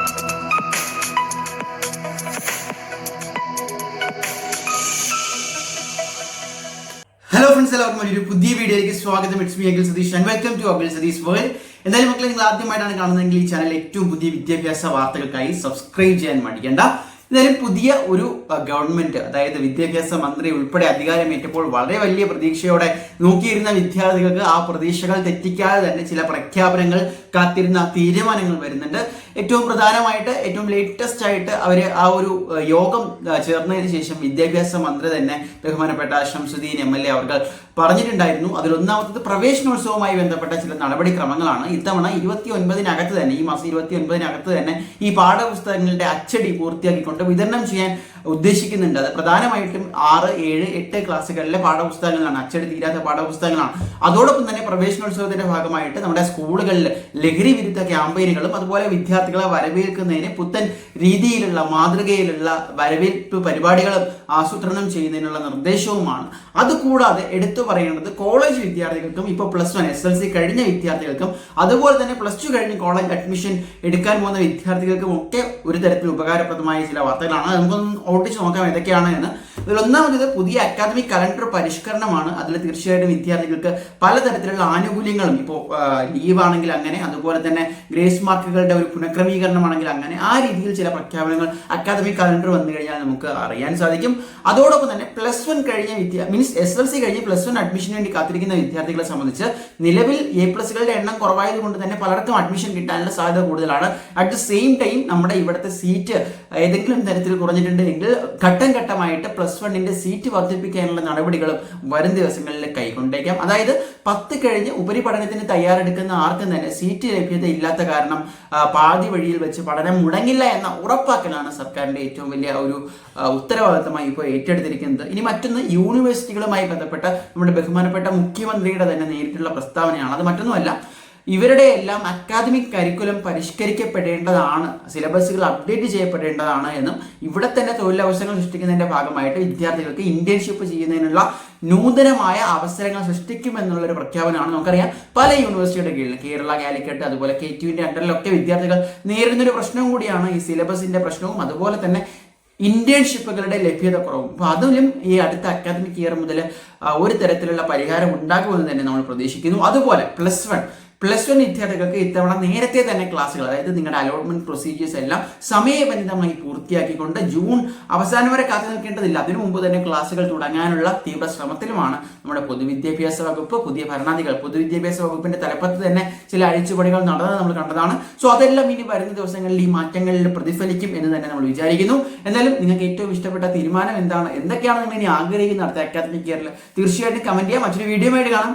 Hello friends, എല്ലാവർക്കും ഒരു പുതിയ വീഡിയോയിലേക്ക് സ്വാഗതം. It's me Akhil Satheesh and welcome to Akhil Satheesh world. എന്തായാലും മക്കളെ, നിങ്ങൾ ആദ്യമായിട്ടാണ് കാണുന്നതെങ്കിൽ ഈ ചാനൽ ഏറ്റവും പുതിയ വിദ്യാഭ്യാസ വാർത്തകൾക്കായി സബ്സ്ക്രൈബ് ചെയ്യാൻ മടിക്കേണ്ട. എന്തായാലും പുതിയ ഒരു ഗവൺമെന്റ്, അതായത് വിദ്യാഭ്യാസ മന്ത്രി ഉൾപ്പെടെ അധികാരമേറ്റപ്പോൾ വളരെ വലിയ പ്രതീക്ഷയോടെ നോക്കിയിരുന്ന വിദ്യാർത്ഥികൾക്ക് ആ പ്രതീക്ഷകൾ തെറ്റിക്കാതെ തന്നെ ചില പ്രഖ്യാപനങ്ങൾ, കാത്തിരുന്ന തീരുമാനങ്ങൾ വരുന്നുണ്ട്. ഏറ്റവും പ്രധാനമായിട്ട്, ഏറ്റവും ലേറ്റസ്റ്റ് ആയിട്ട് അവര് ആ ഒരു യോഗം ചേർന്നതിന് ശേഷം വിദ്യാഭ്യാസ മന്ത്രി തന്നെ ബഹുമാനപ്പെട്ട ശംസുദ്ദീൻ MLA അവർ പറഞ്ഞിട്ടുണ്ടായിരുന്നു. അതിലൊന്നാമത്തത് പ്രവേശനോത്സവവുമായി ബന്ധപ്പെട്ട ചില നടപടിക്രമങ്ങളാണ്. ഇത്തവണ 29-നകത്ത് തന്നെ, ഈ മാസം 29-നകത്ത് തന്നെ ഈ പാഠപുസ്തകങ്ങളുടെ അച്ചടി പൂർത്തിയാക്കിക്കൊണ്ട് വിതരണം ചെയ്യാൻ ഉദ്ദേശിക്കുന്നുണ്ട്. അത് പ്രധാനമായിട്ടും 6, 7, 8 ക്ലാസ്സുകളിലെ പാഠപുസ്തകങ്ങളാണ്, അച്ചടി തീരാത്ത പാഠപുസ്തകങ്ങളാണ്. അതോടൊപ്പം തന്നെ പ്രവേശനോത്സവത്തിന്റെ ഭാഗമായിട്ട് നമ്മുടെ സ്കൂളുകളിൽ ലഹരി വിരുദ്ധ ക്യാമ്പയിനുകളും അതുപോലെ വിദ്യാർത്ഥികളെ വരവേൽക്കുന്നതിന് പുത്തൻ രീതിയിലുള്ള മാതൃകയിലുള്ള വരവേൽപ്പ് പരിപാടികളും ആസൂത്രണം ചെയ്യുന്നതിനുള്ള നിർദ്ദേശവുമാണ്. അതുകൂടാതെ എടുത്തു പറയേണ്ടത് കോളേജ് വിദ്യാർത്ഥികൾക്കും ഇപ്പോൾ +1 SLC കഴിഞ്ഞ വിദ്യാർത്ഥികൾക്കും അതുപോലെ തന്നെ +2 കഴിഞ്ഞ് കോളേജ് അഡ്മിഷൻ എടുക്കാൻ പോകുന്ന വിദ്യാർത്ഥികൾക്കും ഒക്കെ ഒരു തരത്തിൽ ഉപകാരപ്രദമായ ചില വാർത്തകളാണ്. നമുക്കൊന്ന് ഓടിച്ചു നോക്കാം ഏതൊക്കെയാണ് എന്ന്. ഇതിലൊന്നാമത് പുതിയ അക്കാദമിക് കലണ്ടർ പരിഷ്കരണമാണ്. അതിൽ തീർച്ചയായിട്ടും വിദ്യാർത്ഥികൾക്ക് പലതരത്തിലുള്ള ആനുകൂല്യങ്ങളും, ഇപ്പോൾ ലീവ് ആണെങ്കിൽ അങ്ങനെ, അതുപോലെ തന്നെ ഗ്രേസ് മാർക്കുകളുടെ ഒരു പുനഃക്രമീകരണമാണെങ്കിൽ അങ്ങനെ, ആ രീതിയിൽ ചില പ്രഖ്യാപനങ്ങൾ അക്കാദമിക് കലണ്ടർ വന്നു കഴിഞ്ഞാൽ നമുക്ക് അറിയാൻ സാധിക്കും. അതോടൊപ്പം തന്നെ +1 കഴിഞ്ഞ SLC കഴിഞ്ഞ് +1 അഡ്മിഷന് വേണ്ടി കാത്തിരിക്കുന്ന വിദ്യാർത്ഥികളെ സംബന്ധിച്ച് നിലവിൽ A+കളുടെ എണ്ണം കുറവായതുകൊണ്ട് തന്നെ പലർക്കും അഡ്മിഷൻ കിട്ടാനുള്ള സാധ്യത കൂടുതലാണ്. അറ്റ് ദ സെയിം ടൈം നമ്മുടെ ഇവിടുത്തെ സീറ്റ് ഏതെങ്കിലും തരത്തിൽ കുറഞ്ഞിട്ടുണ്ടെങ്കിൽ ഘട്ടം ഘട്ടമായിട്ട് +1ന്റെ സീറ്റ് വർദ്ധിപ്പിക്കാനുള്ള നടപടികളും വരും ദിവസങ്ങളിൽ കൈക്കൊണ്ടേക്കാം. അതായത് 10 കഴിഞ്ഞ് ഉപരിപഠനത്തിന് തയ്യാറെടുക്കുന്ന ആർക്കും തന്നെ സീറ്റ് ലഭ്യത ഇല്ലാത്ത കാരണം പാതി വഴിയിൽ വെച്ച് പഠനം മുടങ്ങില്ല എന്ന ഉറപ്പാക്കലാണ് സർക്കാരിന്റെ ഏറ്റവും വലിയ ഒരു ഉത്തരവാദിത്തമായി ഇപ്പോൾ ഏറ്റെടുത്തിരിക്കുന്നത്. ഇനി മറ്റൊന്ന്, യൂണിവേഴ്സിറ്റികളുമായി ബന്ധപ്പെട്ട നമ്മുടെ ബഹുമാനപ്പെട്ട മുഖ്യമന്ത്രിയുടെ തന്നെ നേരിട്ടുള്ള പ്രസ്താവനയാണ്. അത് മറ്റൊന്നുമല്ല, ഇവരുടെ എല്ലാം അക്കാദമിക് കരിക്കുലം പരിഷ്കരിക്കപ്പെടേണ്ടതാണ്, സിലബസുകൾ അപ്ഡേറ്റ് ചെയ്യപ്പെടേണ്ടതാണ് എന്നും ഇവിടെ തന്നെ തൊഴിലവസരങ്ങൾ സൃഷ്ടിക്കുന്നതിന്റെ ഭാഗമായിട്ട് വിദ്യാർത്ഥികൾക്ക് ഇന്റേൺഷിപ്പ് ചെയ്യുന്നതിനുള്ള നൂതനമായ അവസരങ്ങൾ സൃഷ്ടിക്കുമെന്നുള്ളൊരു പ്രഖ്യാപനമാണ്. നമുക്കറിയാം, പല യൂണിവേഴ്സിറ്റിയുടെ കീഴിൽ, കേരള, കാലിക്കറ്റ്, അതുപോലെ KTUവിന്റെ അണ്ടറിലൊക്കെ വിദ്യാർത്ഥികൾ നേരിടുന്നൊരു പ്രശ്നവും കൂടിയാണ് ഈ സിലബസിന്റെ പ്രശ്നവും, അതുപോലെ തന്നെ ഇന്റേൺഷിപ്പുകളുടെ ലഭ്യത കുറവും. അപ്പോൾ അതിലും ഈ അടുത്ത അക്കാദമിക് ഇയർ മുതൽ ഒരു തരത്തിലുള്ള പരിഹാരം ഉണ്ടാകുമെന്ന് തന്നെ നമ്മൾ പ്രതീക്ഷിക്കുന്നു. അതുപോലെ +1 വിദ്യാർത്ഥികൾക്ക് ഇത്തവണ നേരത്തെ തന്നെ ക്ലാസ്സുകൾ, അതായത് നിങ്ങളുടെ അലോട്ട്മെന്റ് പ്രൊസീജിയേഴ്സ് എല്ലാം സമയബന്ധിതമായി പൂർത്തിയാക്കിക്കൊണ്ട് ജൂൺ അവസാനം വരെ കാത്തു നിൽക്കേണ്ടതില്ല, അതിനു മുമ്പ് തന്നെ ക്ലാസ്സുകൾ തുടങ്ങാനുള്ള തീവ്ര ശ്രമത്തിലുമാണ് നമ്മുടെ പൊതുവിദ്യാഭ്യാസ വകുപ്പ്. പുതിയ ഭരണാധികാരികൾ, പൊതുവിദ്യാഭ്യാസ വകുപ്പിന്റെ തലപ്പത്ത് തന്നെ ചില അഴിച്ചുപണികൾ നടന്നത് നമ്മൾ കണ്ടതാണ്. സോ അതെല്ലാം ഇനി വരുന്ന ദിവസങ്ങളിൽ ഈ മാറ്റങ്ങളിൽ പ്രതിഫലിക്കും എന്ന് തന്നെ നമ്മൾ വിചാരിക്കുന്നു. എന്നാലും നിങ്ങൾക്ക് ഏറ്റവും ഇഷ്ടപ്പെട്ട തീരുമാനം എന്താണ്, എന്തൊക്കെയാണ് നിങ്ങൾ ഇനി ആഗ്രഹിക്കുന്ന അടുത്ത അക്കാദമിക് ഇയറിൽ, തീർച്ചയായിട്ടും കമന്റ് ചെയ്യാം. മറ്റൊരു വീഡിയോ ആയിട്ട് കാണാം.